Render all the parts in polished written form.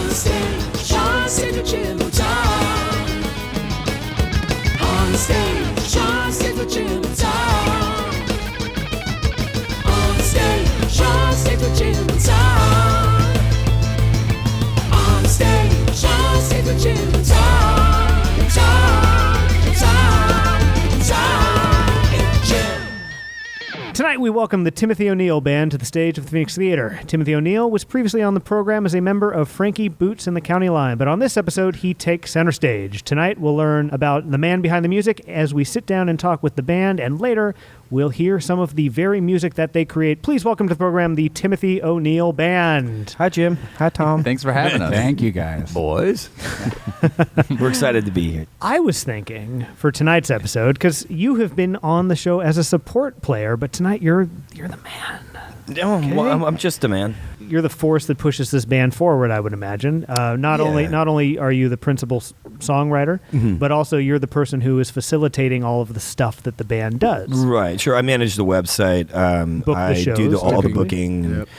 Onstage, onstage with Jim and Tom. Onstage, onstage with Jim and Tom. Onstage, onstage with Jim and Tom. Onstage, onstage with Jim and Tom. And Tom, and Tom, and Tom, and Jim. Tonight we welcome the Timothy O'Neill Band to the stage of the Phoenix Theater. Timothy O'Neill was previously on the program as a member of Frankie Boots and the County Line, but on this episode he takes center stage. Tonight we'll learn about the man behind the music as we sit down and talk with the band, and later we'll hear some of the very music that they create. Please welcome to the program the Timothy O'Neill Band. Hi, Jim. Hi, Tom. Thanks for having us. Thank you, guys. Boys. We're excited to be here. I was thinking for tonight's episode, because you have been on the show as a support player, but tonight you're the man. No, well, I'm just a man. You're the force that pushes this band forward, I would imagine. Not only are you the principal songwriter, but also you're the person who is facilitating all of the stuff that the band does. Right, sure. I manage the website. Book the I shows, do all the typically. booking. Yep.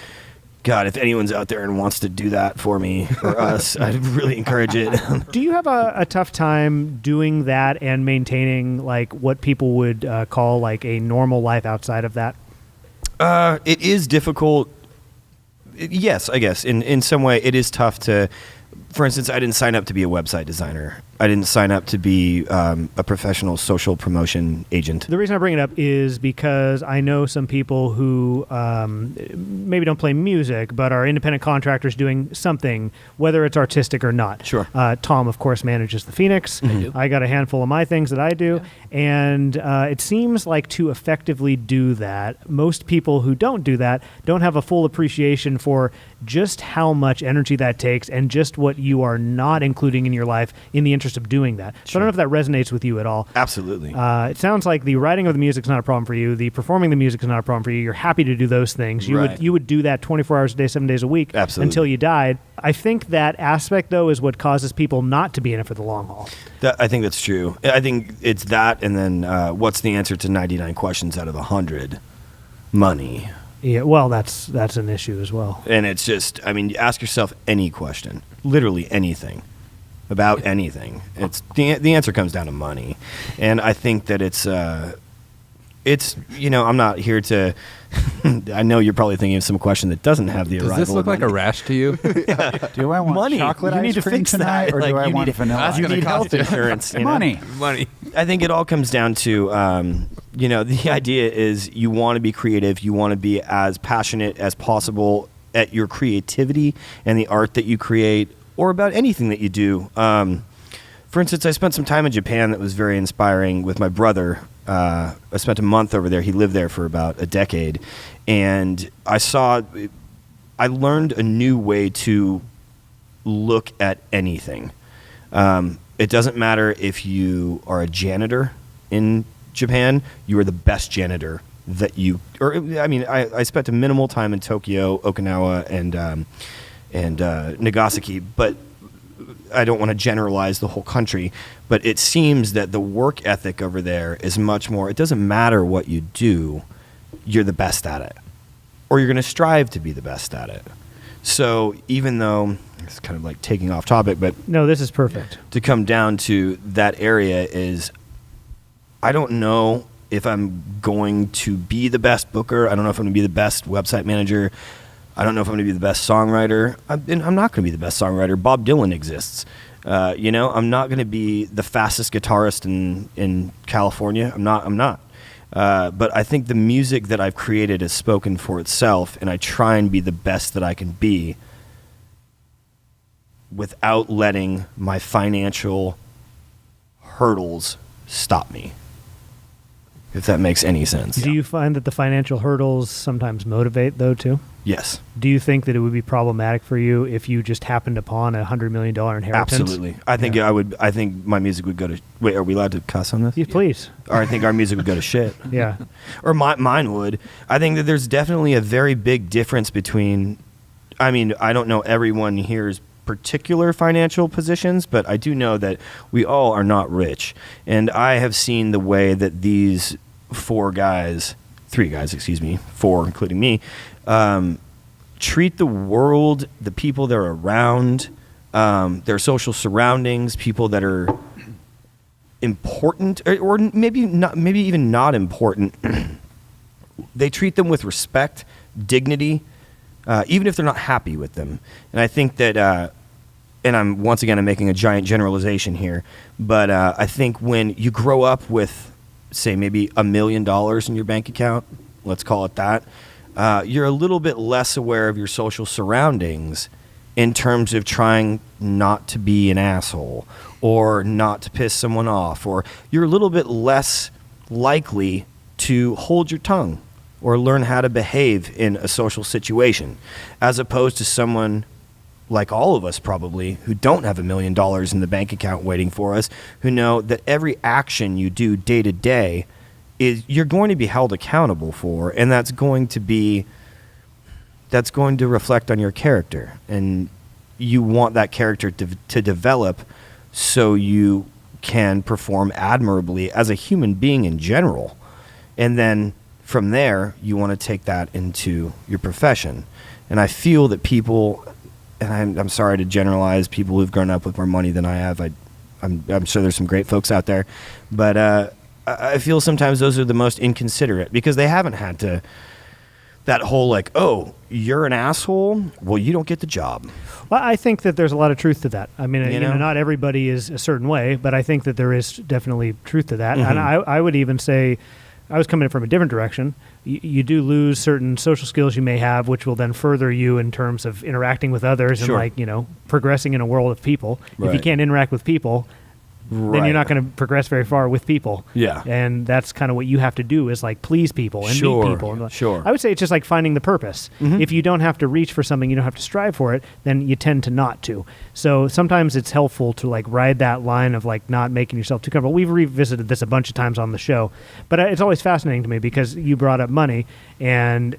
God, if anyone's out there and wants to do that for me or us, I'd really encourage it. Do you have a tough time doing that and maintaining like what people would call like a normal life outside of that? It is difficult. Yes, I guess. In some way, it is tough to... For instance, I didn't sign up to be a website designer. I didn't sign up to be a professional social promotion agent. The reason I bring it up is because I know some people who maybe don't play music, but are independent contractors doing something, whether it's artistic or not. Sure. Tom, of course, manages the Phoenix. I got a handful of my things that I do. And it seems like to effectively do that, most people who don't do that don't have a full appreciation for just how much energy that takes and just what you are not including in your life in the interest of doing that. So I don't know if that resonates with you at all. Absolutely. It sounds like the writing of the music is not a problem for you. The performing the music is not a problem for you. You're happy to do those things. You would do that 24 hours a day, 7 days a week. Absolutely. Until you died. I think that aspect, though, is what causes people not to be in it for the long haul. I think that's true. I think it's that, and then what's the answer to 99 questions out of 100? Money. Yeah, well, that's an issue as well. And it's just, I mean, ask yourself any question, literally anything, about anything. It's the answer comes down to money, and I think that it's I'm not here to. I know you're probably thinking of some question that doesn't have the arrival. Does this look of like a money. rash to you? Do I want Money. chocolate You need ice to cream fix tonight, that. or Like, do I you want need- vanilla? That's You gonna need cost health you. insurance. You know? Money. Money. I think it all comes down to, the idea is you want to be creative. You want to be as passionate as possible at your creativity and the art that you create, or about anything that you do. For instance, I spent some time in Japan that was very inspiring with my brother. I spent a month over there. He lived there for about a decade. And I learned a new way to look at anything. It doesn't matter if you are a janitor in Japan, you are the best janitor that I spent a minimal time in Tokyo, Okinawa, and Nagasaki, but I don't want to generalize the whole country, but it seems that the work ethic over there is much more, it doesn't matter what you do, you're the best at it, or you're going to strive to be the best at it. So even though it's kind of like taking off topic, but No, this is perfect. to come down to that area is, I don't know if I'm going to be the best booker. I don't know if I'm going to be the best website manager. I don't know if I'm going to be the best songwriter. I'm not going to be the best songwriter. Bob Dylan exists. I'm not going to be the fastest guitarist in California. I'm not. But I think the music that I've created has spoken for itself, and I try and be the best that I can be without letting my financial hurdles stop me, if that makes any sense. Do you find that the financial hurdles sometimes motivate, though, too? Yes. Do you think that it would be problematic for you if you just happened upon $100 million inheritance? Absolutely. I think I think my music would go to... Wait, are we allowed to cuss on this? Yeah, please. Or I think our music would go to shit. Yeah. Or mine would. I think that there's definitely a very big difference between... I mean, I don't know everyone here's particular financial positions, but I do know that we all are not rich. And I have seen the way that these four including me, treat the world, the people they're around, their social surroundings, people that are important, or maybe even not important. They treat them with respect, dignity, even if they're not happy with them. And I think that, and I'm making a giant generalization here, but I think when you grow up with, say, maybe $1 million in your bank account, let's call it that, you're a little bit less aware of your social surroundings in terms of trying not to be an asshole or not to piss someone off, or you're a little bit less likely to hold your tongue or learn how to behave in a social situation, as opposed to someone like all of us probably who don't have $1 million in the bank account waiting for us, who know that every action you do day to day is you're going to be held accountable for, and that's going to reflect on your character, and you want that character to develop so you can perform admirably as a human being in general. And then from there, you want to take that into your profession. And I feel that people, and I'm sorry to generalize people who've grown up with more money than I have. I'm sure there's some great folks out there, but I feel sometimes those are the most inconsiderate because they haven't had to, that whole like, oh, you're an asshole, well, you don't get the job. Well, I think that there's a lot of truth to that. I mean, you know, not everybody is a certain way, but I think that there is definitely truth to that. Mm-hmm. And I would even say, I was coming from a different direction. You do lose certain social skills you may have, which will then further you in terms of interacting with others and, like, you know, progressing in a world of people. Right. If you can't interact with people, then you're not going to progress very far with people. Yeah. And that's kind of what you have to do is like please people and meet people. And I would say it's just like finding the purpose. Mm-hmm. If you don't have to reach for something, you don't have to strive for it, then you tend to not to. So sometimes it's helpful to like ride that line of like not making yourself too comfortable. We've revisited this a bunch of times on the show, but it's always fascinating to me because you brought up money, and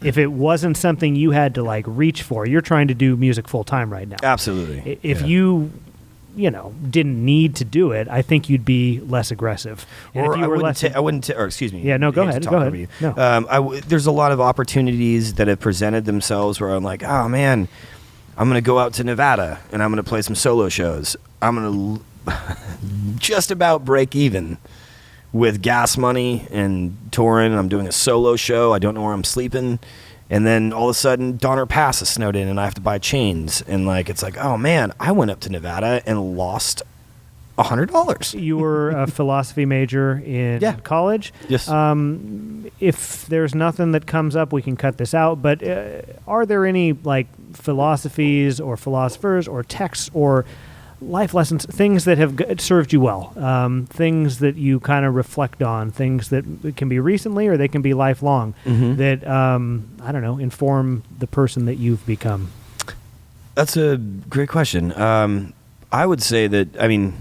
if it wasn't something you had to like reach for, you're trying to do music full time right now. Absolutely. If you didn't need to do it, I think you'd be less aggressive. Or if you were or excuse me. Yeah, no, go ahead. No. There's a lot of opportunities that have presented themselves where I'm like, oh man, I'm going to go out to Nevada and I'm going to play some solo shows. I'm going to just about break even with gas money and touring. I'm doing a solo show. I don't know where I'm sleeping. And then all of a sudden, Donner Pass is snowed in, and I have to buy chains. And like, it's like, oh man, I went up to Nevada and lost $100. You were a philosophy major in college. Yes. If there's nothing that comes up, we can cut this out. But are there any like philosophies or philosophers or texts or life lessons, things that have served you well, things that you kind of reflect on, things that can be recently or they can be lifelong, that, I don't know, inform the person that you've become? That's a great question. I would say that, I mean,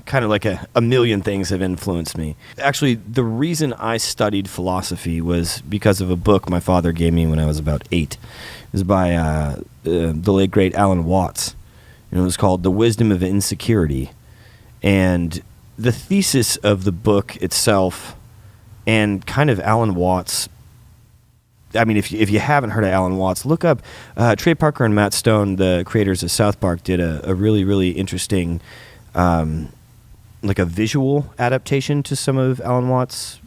kind of like a million things have influenced me. Actually, the reason I studied philosophy was because of a book my father gave me when I was about 8. It was by the late, great Alan Watts. And it was called The Wisdom of Insecurity. And the thesis of the book itself and kind of Alan Watts, I mean, if you haven't heard of Alan Watts, look up Trey Parker and Matt Stone, the creators of South Park, did a really, really interesting, like a visual adaptation to some of Alan Watts'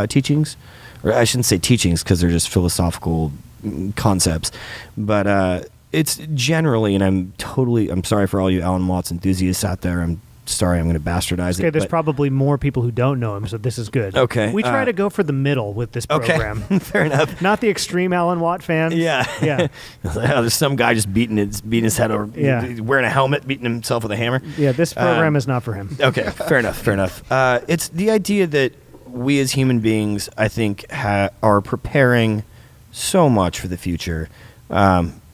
teachings. Or I shouldn't say teachings because they're just philosophical concepts. But it's generally, and I'm sorry for all you Alan Watts enthusiasts out there. I'm sorry, I'm going to bastardize it. Okay, there's probably more people who don't know him, so this is good. Okay. We try to go for the middle with this program. Okay, fair enough. Not the extreme Alan Watt fans. Yeah. There's some guy just beating his head or wearing a helmet, beating himself with a hammer. Yeah, this program is not for him. Okay, fair enough. It's the idea that we as human beings, I think, are preparing so much for the future.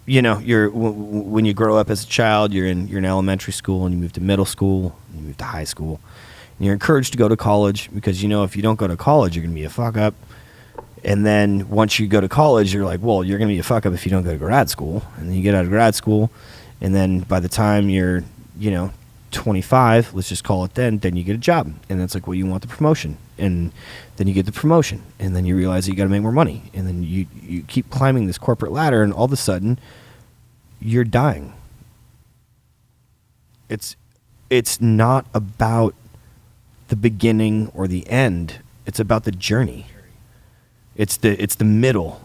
You know, when you grow up as a child, you're in elementary school, and you move to middle school, and you move to high school, and you're encouraged to go to college because, you know, if you don't go to college, you're going to be a fuck up. And then once you go to college, you're like, well, you're going to be a fuck up if you don't go to grad school. And then you get out of grad school, and then by the time you're, 25, let's just call it then you get a job. And that's like, well, you want the promotion. And then you get the promotion. And then you realize that you got to make more money. And then you keep climbing this corporate ladder, and all of a sudden, you're dying. it's not about the beginning or the end. It's about the journey. It's the middle.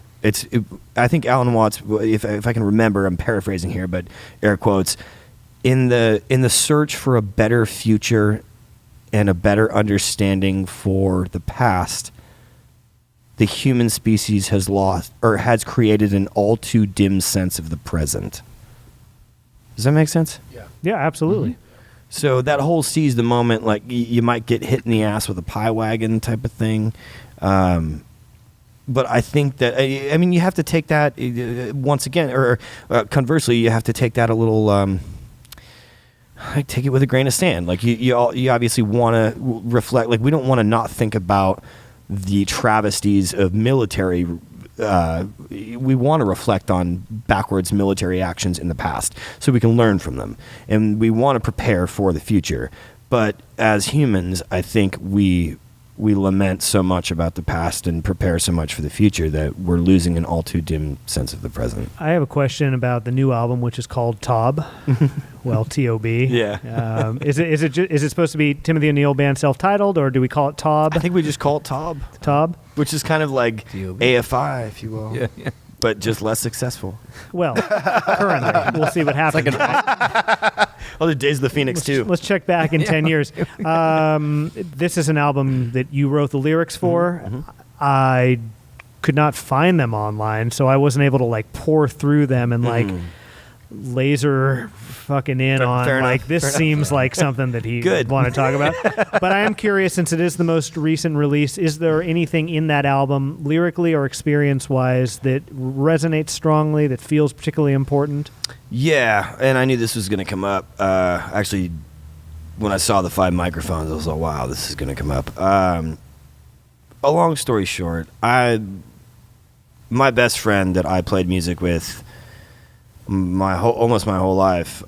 I think Alan Watts, if I can remember, I'm paraphrasing here, but air quotes, in the search for a better future and a better understanding for the past, the human species has created an all too dim sense of the present. Does that make sense? Yeah, absolutely. Mm-hmm. So that whole seize the moment, like you might get hit in the ass with a pie wagon type of thing. But I think that, I mean, you have to take that once again, or conversely, you have to take that a little, take it with a grain of sand. Like you obviously want to reflect, like we don't want to not think about the travesties of military. We want to reflect on backwards military actions in the past so we can learn from them. And we want to prepare for the future. But as humans, I think we lament so much about the past and prepare so much for the future that we're losing an all too dim sense of the present. I have a question about the new album, which is called Tob. Well, T-O-B. Yeah. Is it supposed to be Timothy O'Neill Band self-titled, or do we call it Tob? I think we just call it Tob. Tob? Which is kind of like T-O-B. AFI, if you will. Yeah. But just less successful. Well, currently. We'll see what happens. Oh, the Days of the Phoenix, too. Let's check back in 10 years. This is an album that you wrote the lyrics for. Mm-hmm. I could not find them online, so I wasn't able to like pour through them and like laser fucking in on fair like enough, this fair enough. seems like something that he Good. want to talk about. But I am curious, since it is the most recent release, is there anything in that album lyrically or experience wise that resonates strongly, that feels particularly important? Yeah, and I knew this was going to come up. Actually, when I saw the 5 microphones, I was like, wow, this is going to come up. A long story short, my best friend that I played music with almost my whole life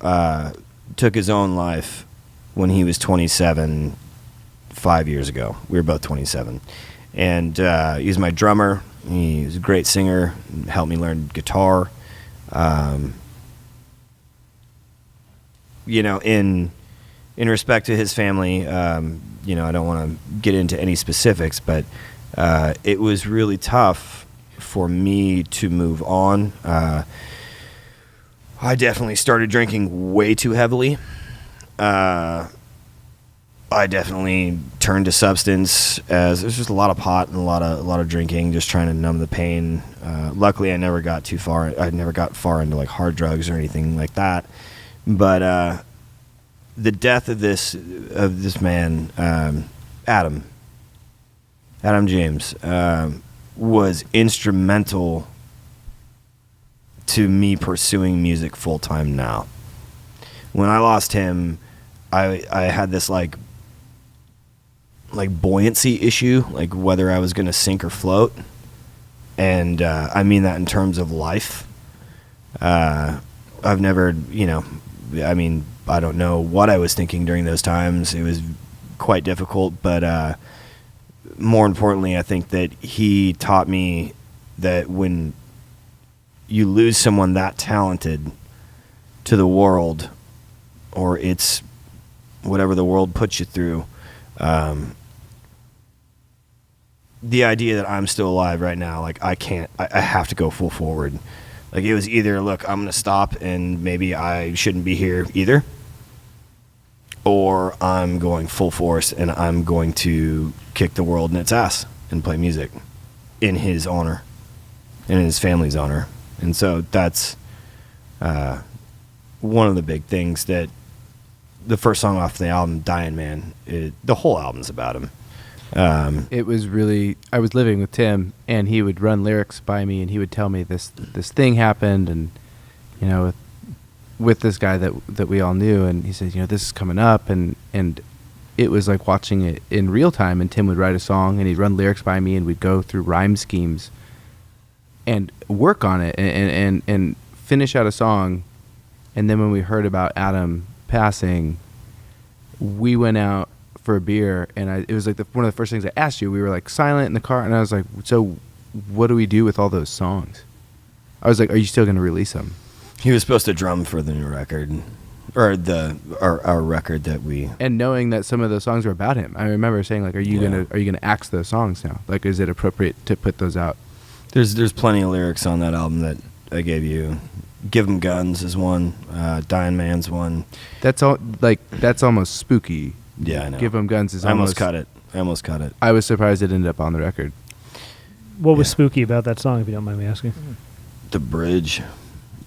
took his own life when he was 27 5 years ago. We were both 27. And he was my drummer. He was a great singer, helped me learn guitar. You know, in respect to his family, you know, I don't want to get into any specifics, but it was really tough for me to move on. I definitely started drinking way too heavily. I definitely turned to substance, as there's just a lot of pot and a lot of drinking, just trying to numb the pain. Luckily, I never got too far. I never got far into like hard drugs or anything like that. But the death of this man, Adam James, was instrumental to me pursuing music full time now. When I lost him, I had this like buoyancy issue, like whether I was going to sink or float. And I mean that in terms of life. I've never, you know, I mean, I don't know what I was thinking during those times. It was quite difficult, but more importantly, I think that he taught me that when you lose someone that talented to the world, or it's whatever the world puts you through, the idea that I'm still alive right now, like I have to go full forward. Like it was either, look, I'm going to stop and maybe I shouldn't be here either, or I'm going full force and I'm going to kick the world in its ass and play music in his honor and in his family's honor. And so that's one of the big things that the first song off the album, Dying Man, the whole album's about him. It was really, I was living with Tim, and he would run lyrics by me, and he would tell me this thing happened, and you know, with this guy that we all knew, and he said, you know, this is coming up, and it was like watching it in real time. And Tim would write a song, and he'd run lyrics by me, and we'd go through rhyme schemes and work on it, and finish out a song. And then when we heard about Adam passing, we went out for a beer, and it was like one of the first things I asked you. We were like silent in the car, and I was like, so what do we do with all those songs? I was like, are you still going to release them? He was supposed to drum for the new record. or our record that we. And knowing that some of those songs were about him, I remember saying like, "Are you gonna axe those songs now? Like, is it appropriate to put those out?" There's plenty of lyrics on that album that I gave you. Give 'em Guns is one. Dying Man's one. That's all. Like, that's almost spooky. Yeah, I know. Give 'em Guns is I almost. almost cut it. I was surprised it ended up on the record. What was spooky about that song, if you don't mind me asking? The bridge.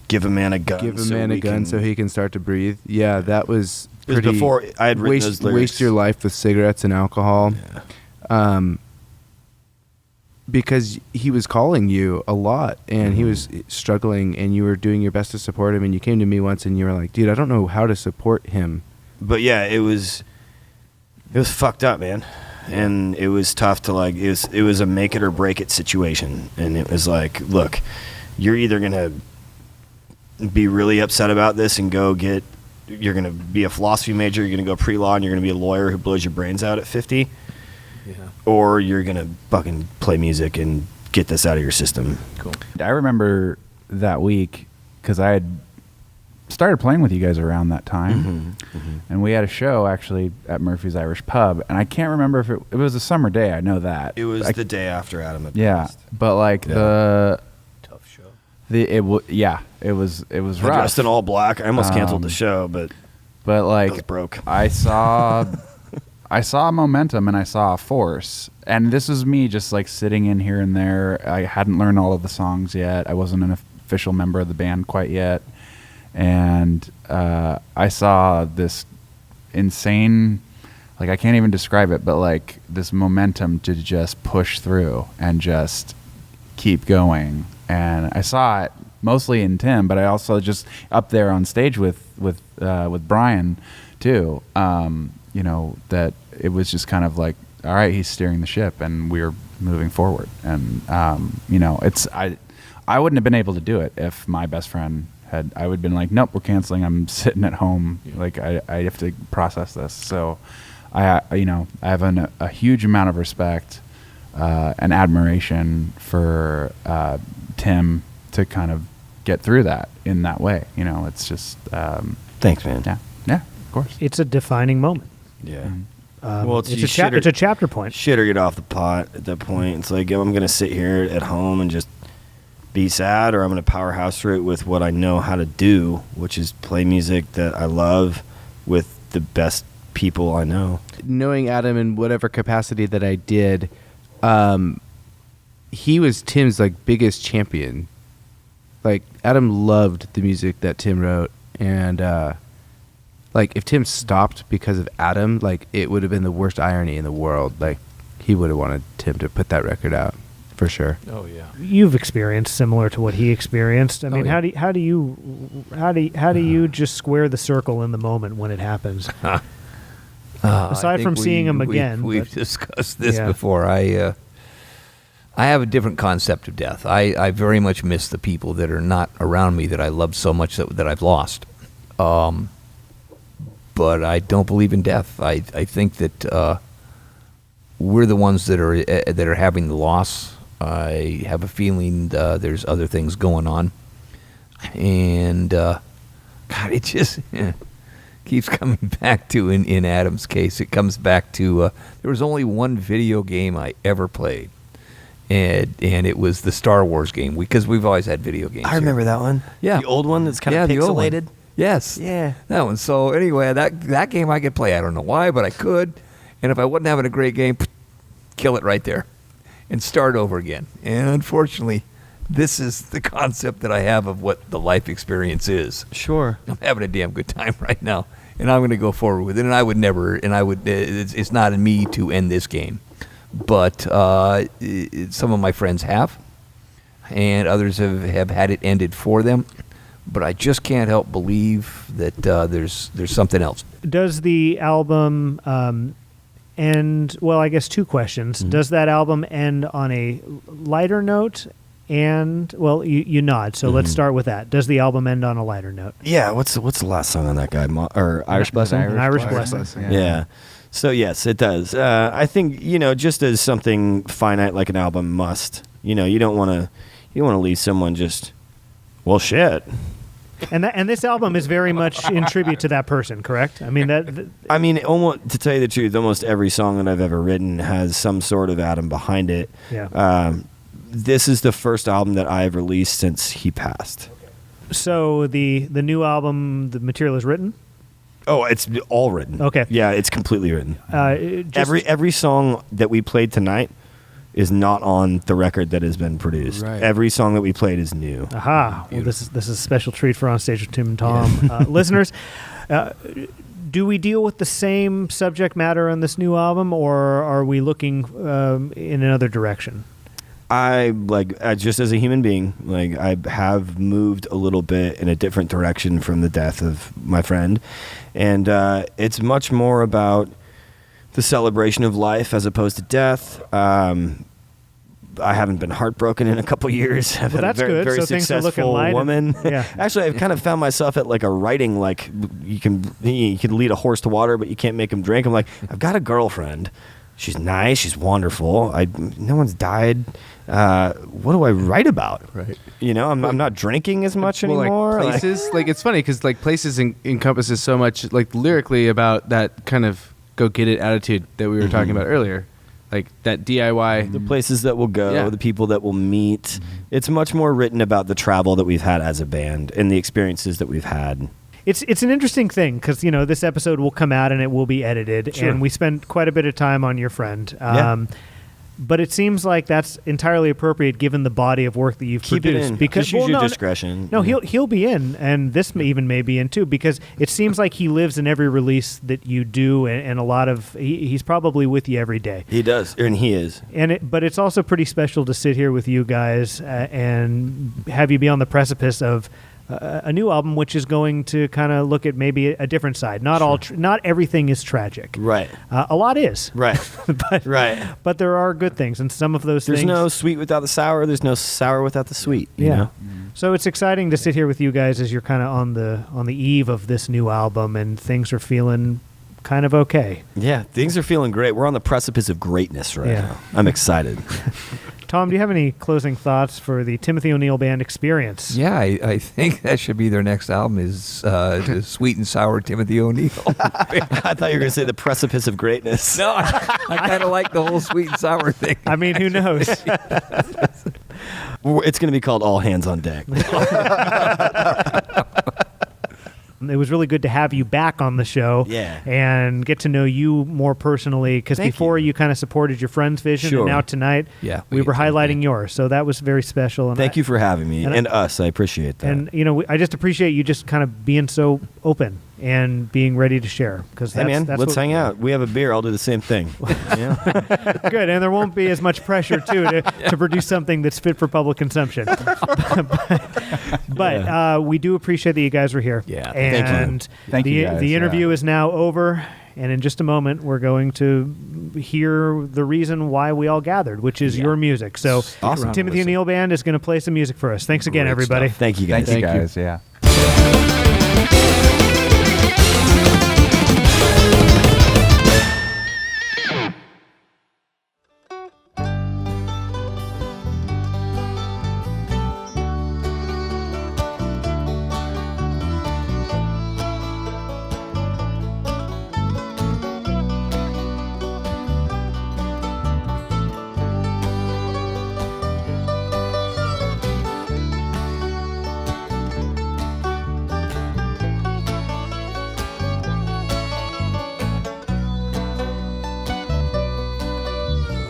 Give a man a gun. Give a man a gun so he can start to breathe. Yeah, that was It was pretty. before I had written those lyrics. Waste your life with cigarettes and alcohol. Yeah. Because he was calling you a lot, and he was struggling, and you were doing your best to support him. And you came to me once, and you were like, "Dude, I don't know how to support him." But yeah, it was fucked up, man. And it was tough to like. It was a make it or break it situation, and it was like, look, you're either gonna be really upset about this and you're gonna be a philosophy major, you're gonna go pre-law, and you're gonna be a lawyer who blows your brains out at 50, or you're gonna fucking play music and get this out of your system. Cool. I remember that week because I had started playing with you guys around that time, and we had a show actually at Murphy's Irish Pub, and I can't remember if it was a summer day. I know that It was the day after Adam had passed. but like Yeah. Tough show. it was I rough. dressed in all black. I almost canceled the show, but But I was like broke. I saw momentum and I saw a force. And this was me just like sitting in here and there. I hadn't learned all of the songs yet. I wasn't an official member of the band quite yet. And I saw this insane, like I can't even describe it, but like this momentum to just push through and just keep going. And I saw it mostly in Tim, but I also just up there on stage with Brian too. You know, that it was just kind of like, all right, he's steering the ship and we're moving forward. And you know, I wouldn't have been able to do it if my best friend I would have been like, nope, we're canceling. I'm sitting at home. Like I have to process this. So I have a huge amount of respect and admiration for Tim to kind of get through that in that way. You know, it's just Thanks, man. yeah, of course. It's a defining moment. Yeah. Well, it's it's a chapter point. Shit or get off the pot at that point. It's like, I'm going to sit here at home and just be sad, or I'm going to powerhouse through it with what I know how to do, which is play music that I love with the best people I know. Knowing Adam in whatever capacity that I did, he was Tim's like biggest champion. Like Adam loved the music that Tim wrote, and like if Tim stopped because of Adam, like it would have been the worst irony in the world. Like he would have wanted Tim to put that record out for sure. Oh yeah. You've experienced similar to what he experienced. I mean, yeah. how do you just square the circle in the moment when it happens? Aside from seeing him again, we've but- discussed this Yeah. before. I have a different concept of death. I very much miss the people that are not around me that I love so much that I've lost. But I don't believe in death. I think that we're the ones that are having the loss. I have a feeling there's other things going on, and God, it just keeps coming back to in Adam's case. It comes back to there was only one video game I ever played, and it was the Star Wars game because we've always had video games. I remember that one. Yeah. The old one that's kind of the old one. pixelated. Yes. Yeah. That one. So anyway, that game I could play. I don't know why, but I could. And if I wasn't having a great game, kill it right there and start over again. And unfortunately, this is the concept that I have of what the life experience is. Sure. I'm having a damn good time right now, and I'm going to go forward with it. And I would never, it's not in me to end this game. But some of my friends have, and others have had it ended for them. But I just can't help believe that there's something else. Does the album end? Well, I guess two questions. Mm-hmm. Does that album end on a lighter note? And well, you nod. So let's start with that. Does the album end on a lighter note? Yeah. What's the last song on that guy? Or Irish Blessing? Irish Blessing. Yeah. So yes, it does. I think just as something finite like an album must. You don't want to leave someone just, well, shit. And this album is very much in tribute to that person, correct? I mean I mean, almost to tell you the truth, almost every song that I've ever written has some sort of Adam behind it. Yeah. This is the first album that I've released since he passed. So the new album, the material is written? Oh, it's all written. Okay. Yeah, it's completely written. Just- Every song that we played tonight is not on the record that has been produced. Right. Every song that we played is new. Aha. Well, this is a special treat for Onstage with Tim and Tom. Listeners, do we deal with the same subject matter on this new album, or are we looking in another direction? I just as a human being, I have moved a little bit in a different direction from the death of my friend, and it's much more about the celebration of life as opposed to death. I haven't been heartbroken in a couple years. I've had that's a very, good. very So things are looking successful light and- woman. yeah. Actually, I've kind of found myself at a writing, you can lead a horse to water, but you can't make him drink. I'm like, I've got a girlfriend. She's nice. She's wonderful. No one's died. What do I write about? Right. I'm not drinking as much anymore. Like places, it's funny because places encompasses so much, lyrically about that kind of go get it attitude that we were talking about earlier, like that DIY. The places that we'll go, Yeah. the people that we'll meet. It's much more written about the travel that we've had as a band and the experiences that we've had. It's an interesting thing because this episode will come out and it will be edited, Sure. and we spent quite a bit of time on your friend. Yeah. But it seems like that's entirely appropriate given the body of work that you've Keep it produced. in. Because Just use your no, discretion. No, he'll be in, and this even may be in too, because it seems like he lives in every release that you do, and a lot of he's probably with you every day. He does, and he is. But it's also pretty special to sit here with you guys and have you be on the precipice of a new album, which is going to kind of look at maybe a different side. Not not everything is tragic. Right. A lot is. Right. but, Right. But there are good things, and some of those There's things. no sweet without the sour. There's no sour without the sweet. You Yeah. know? So it's exciting to sit here with you guys as you're kind of on the eve of this new album, and things are feeling kind of okay. Yeah. Things are feeling great. We're on the precipice of greatness right Yeah. now. I'm excited. Tom, do you have any closing thoughts for the Timothy O'Neill Band experience? Yeah, I think that should be their next album is the Sweet and Sour Timothy O'Neill. I thought you were going to say the precipice of greatness. No, I kind of like the whole sweet and sour thing. I mean, who knows? It's going to be called All Hands on Deck. It was really good to have you back on the show, Yeah. and get to know you more personally. Because Thank before you. you kind of supported your friend's vision, Sure. and now tonight, Yeah, we we were get to, highlighting yeah. yours. So that was very special. And Thank you for having me and and us. I appreciate that. And I just appreciate you just kind of being so open and being ready to share. Because hey, man, let's hang out. We have a beer. I'll do the same thing. Yeah. Good, and there won't be as much pressure too to produce something that's fit for public consumption. But we do appreciate that you guys were here. Yeah, thank you. And Thank you, guys, the interview yeah. is now over, and in just a moment we're going to hear the reason why we all gathered, which is your music. So Awesome. Timothy O'Neill Band is going to play some music for us. Thanks again, Great everybody. stuff. Thank you, guys. Thank you guys. Yeah.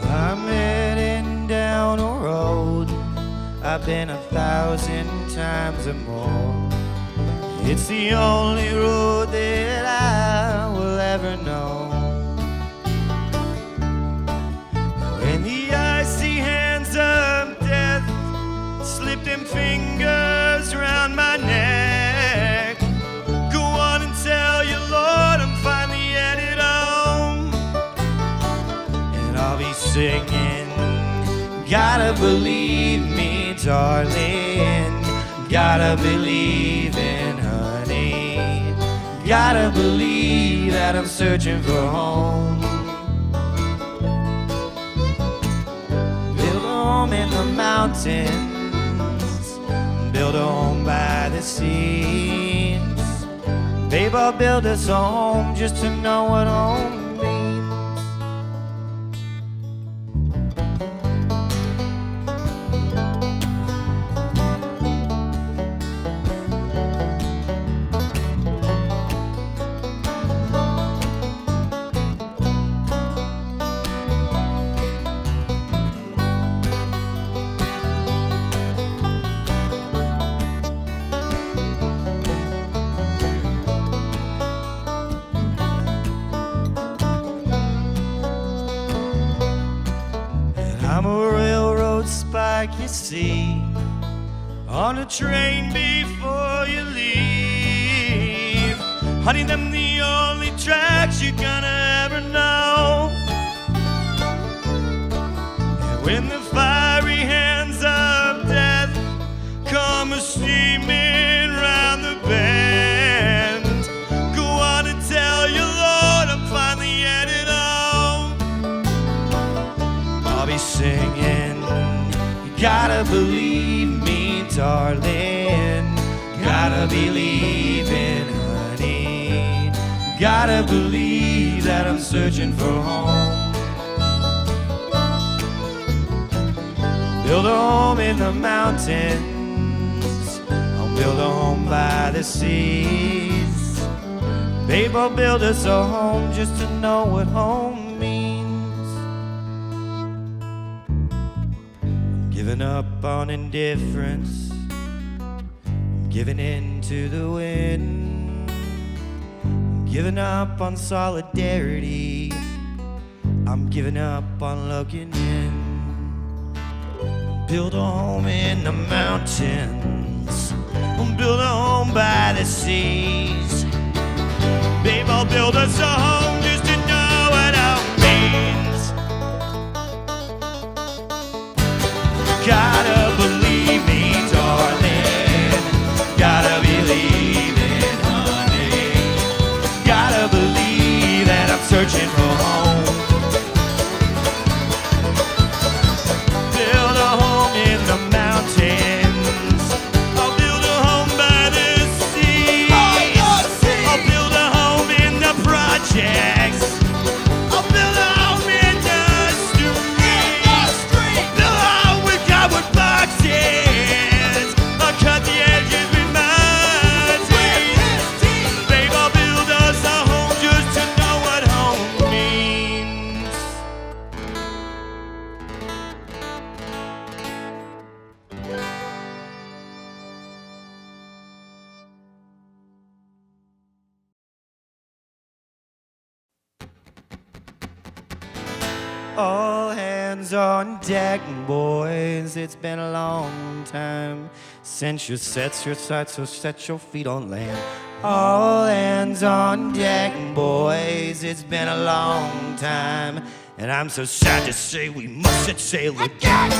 I'm heading down a road I've been 1,000 times or more. It's the only road that I will ever know. When the icy hands of death slip them fingers around my neck, go on and tell your Lord I'm finally headed home. And I'll be singing, gotta believe me, darling. Gotta believe in honey. Gotta believe that I'm searching for home. Build a home in the mountains. build a home by the seas. Babe, I'll build us a home just to know what home means. I'm a railroad spike, you see, on a train before you leave. Honey, them the only tracks you're gonna ever know. And when the fiery hands of death come a-steaming round the bend, go on and tell your Lord I'm finally headed home. I'll be singing, you gotta believe me, darling. Gotta believe in honey. Gotta believe that I'm searching for home. Build a home in the mountains. I'll build a home by the seas. Babe, I'll build us a home just to know what home means. Giving up on indifference, giving in to the wind, giving up on solidarity, I'm giving up on looking in. Build a home in the mountains, build a home by the seas. Babe, I'll build us a home just to know what home means. Gotta believe me, darling. Gotta believe in honey. Gotta believe that I'm searching for home. Build a home in the mountains. I'll build a home by the sea. I'll build a home in the projects. I'll build a home in the streets. Build a home with cardboard boxes. I'll cut the edges with my teeth. Babe, I'll build us a home just to know what home means. All hands on deck, boys. It's been a long time since you set your sights, so set your feet on land. All hands on deck, boys. It's been a long time, and I'm so sad to say we must set sail again.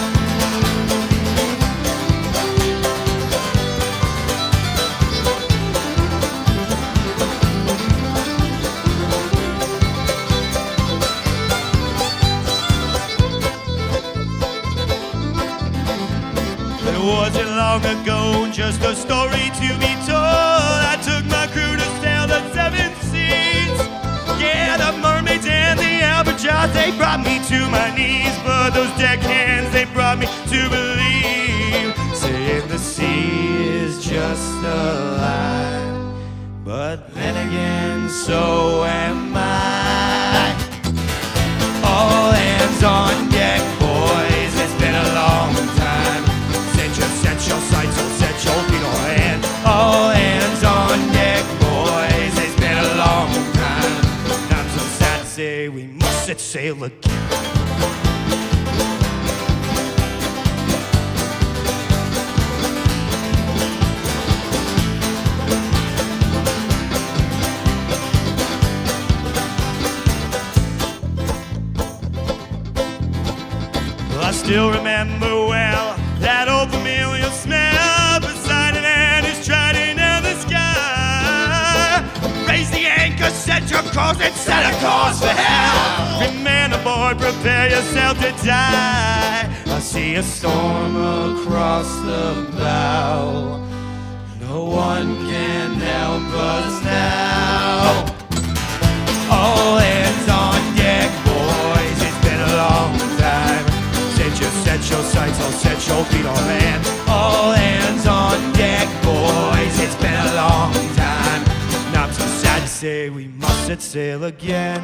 It wasn't long ago, just a story to be told. I took my crew to sail the seven seas. Yeah, the mermaids and the albatross, they brought me to my knees. But those deckhands, they brought me to believe, saying the sea is just a lie. But then again, so am I. All hands on deck, boys. It's been a long time. Set your sights, so set your feet on land. All hands on deck, boys. It's been a long time. I'm so sad to say we must set sail again. Well, I still remember well that old familiar smell beside an man who's trident in the sky. Raise the anchor, set your course, and set a course for hell. Every man aboard, prepare yourself to die. I see a storm across the bow. No one can help us now. All hands on deck, boys, it's been a long time. Set your sights, all set your feet on land. All hands on deck, boys, it's been a long time. Not too sad to say we must set sail again.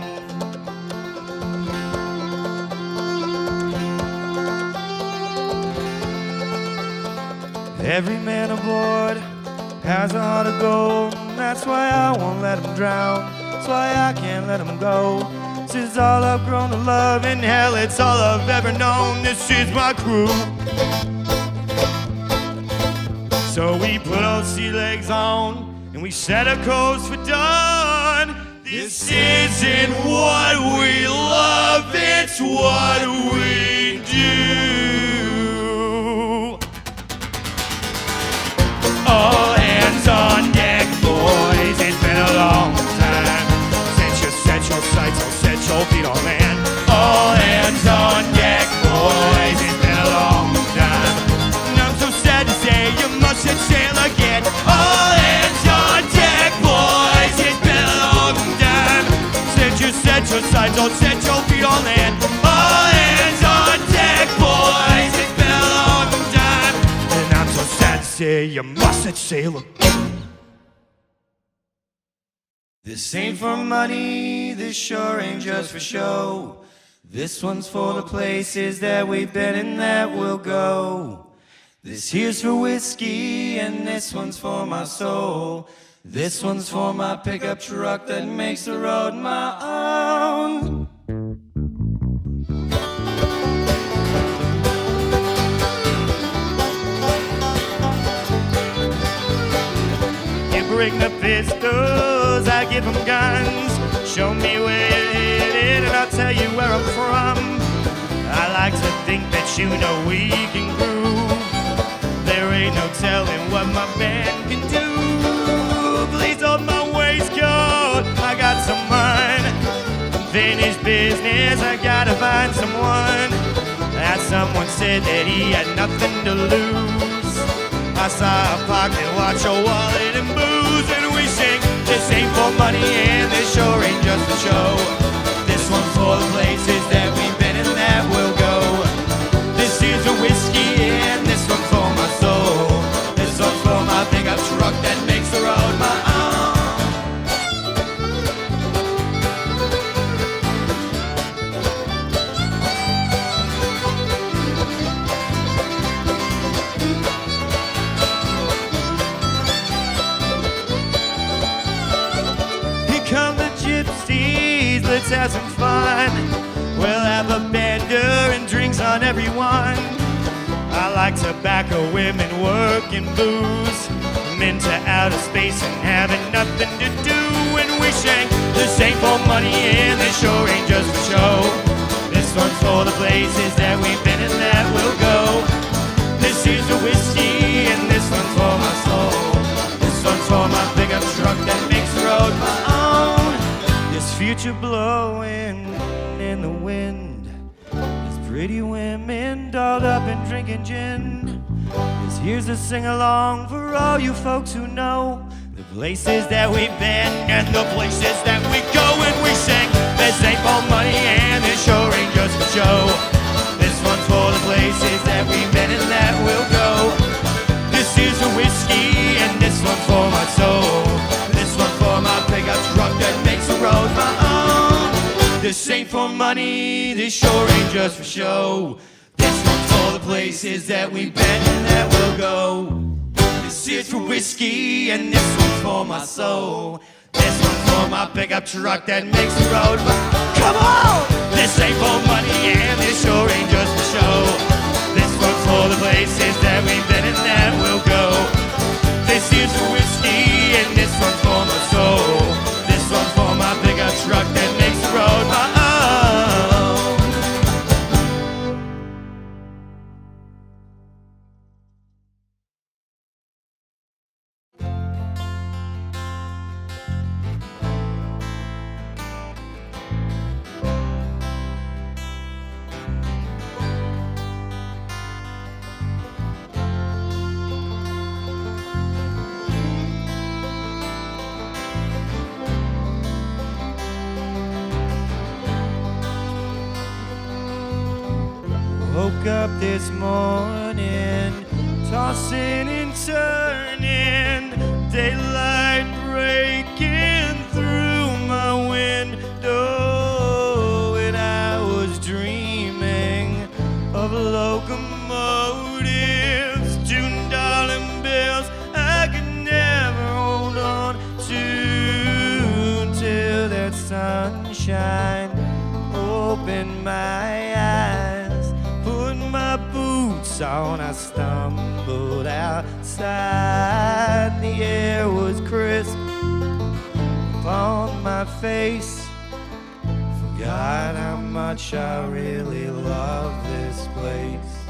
Every man aboard has a heart of gold. That's why I won't let him drown. That's why I can't let him go. This is all I've grown to love. In hell, it's all I've ever known. This is my crew. So we put our sea legs on and we set a course for dawn. This isn't what we love, it's what we do. All hands on deck, boys, it's been a long time. Set your sights, all set your feet on land. All hands on deck, boys, it's been a long time. And I'm so sad to say you must set sail again. All hands on deck, boys, it's been a long time. Set your sights, all set your feet on land. All hands on deck, boys, it's been a long time. And I'm so sad to say you must set sail again. This ain't for money, this sure ain't just for show. This one's for the places that we've been and that we'll go. This here's for whiskey and this one's for my soul. This one's for my pickup truck that makes the road my own. Bring the pistols, I give them guns. Show me where you're headed and I'll tell you where I'm from. I like to think that you know we can groove. There ain't no telling what my band can do. Please hold my waistcoat, I got some mine. Finished business, I gotta find someone. That someone said that he had nothing to lose. I saw a pocket watch, a wallet and booze, and we sing, this ain't for money and this sure ain't just a show. This one's for the places that we've been and that we'll go. This is a whiskey and this one's for my soul. This one's for my pickup truck that makes the road my own. Let's have some fun. We'll have a bender and drinks on everyone. I like tobacco, women, work and booze. I'm into outer space and having nothing to do. When we sing, this ain't for money and this sure ain't just for show. This one's for the places that we've been and that we'll go. This is a whiskey and this one's for my soul. This one's for my pickup truck that makes the road my own. This future blowing in the wind. These pretty women dolled up and drinking gin. This here's a sing-along for all you folks who know the places that we've been and the places that we go. When we sing, this ain't for money and this sure ain't just for show. This one's for the places that we've been and that we'll go. This is a whiskey and this one's for my soul. This one's for my pickup truck that makes the road my own. This ain't for money, this sure ain't just for show. This one's for the places that we've been and that we'll go. This is for whiskey and this one's for my soul. This one's for my pickup truck that makes the road my own. Come on! This ain't for money and this sure ain't just for show. This one's for the places that we've been and that we'll go. This is for whiskey and this one's for my soul. This one's for my pickup truck that makes the road my own. up this morning, tossing and turning, daylight breaking through my window, and I was dreaming of locomotives, $2 bills I could never hold on to, till that sunshine opened my eyes, put my boots on, I stumbled outside. The air was crisp upon my face, forgot how much I really love this place,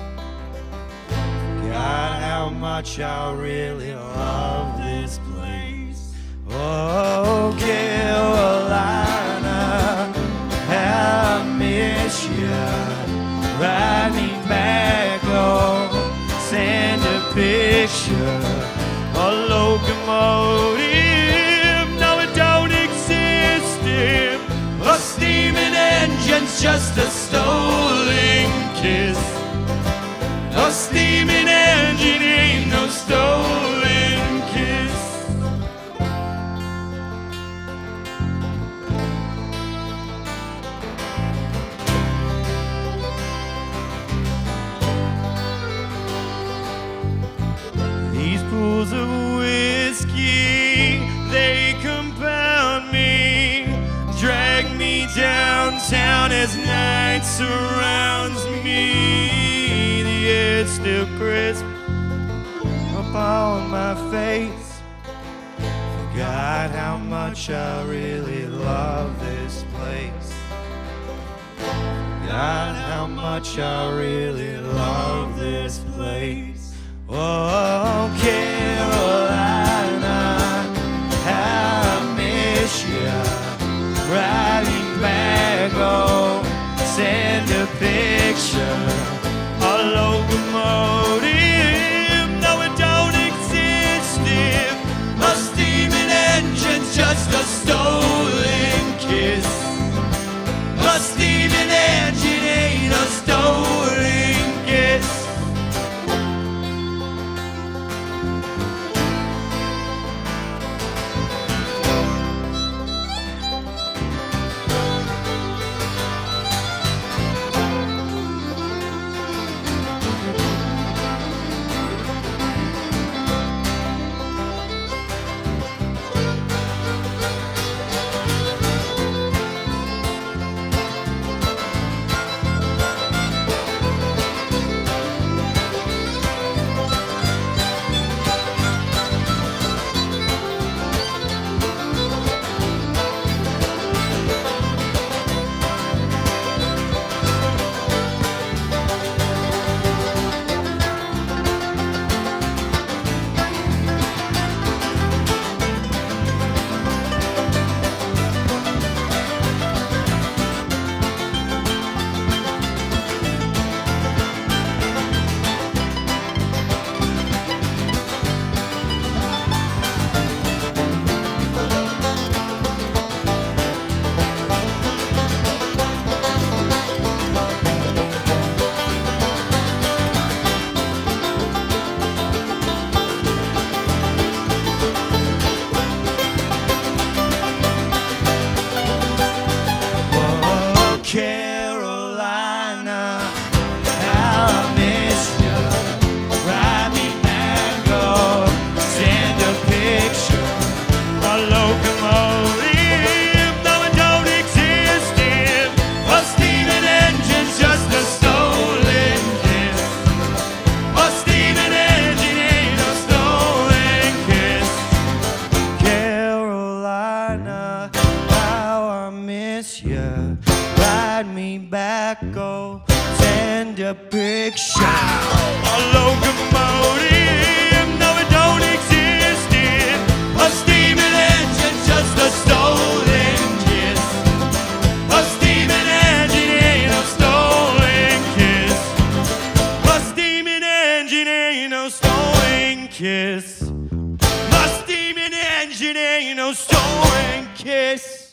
forgot how much I really love this place. Oh, Carolina, I miss you. Ride me back home, send a picture, a locomotive. No, it don't exist. A steaming engine's just a stolen kiss. A steaming engine ain't no stolen kiss. These pools of whiskey, they compound me, drag me downtown as night surrounds me. The air's still crisp upon my face, forgot how much I really love this place, forgot how much I really love this place. Oh, Carolina, I miss you. Riding back home, send a picture, a locomotive. No, it don't exist. A steaming engine's just a stolen kiss. A steaming engine ain't a stolen kiss. Carolina, how I miss you. Ride me back home, send a picture, a locomotive. No, it don't exist. A steaming engine's just a stolen kiss. A steaming engine ain't a stolen kiss. Carolina, how I miss you. Ride me back, go send a picture, a locomotive. No, it don't exist. A steaming engine, just a stolen kiss. A steaming engine ain't no stolen kiss. A steaming engine ain't no stolen kiss. A steaming engine ain't no stolen kiss.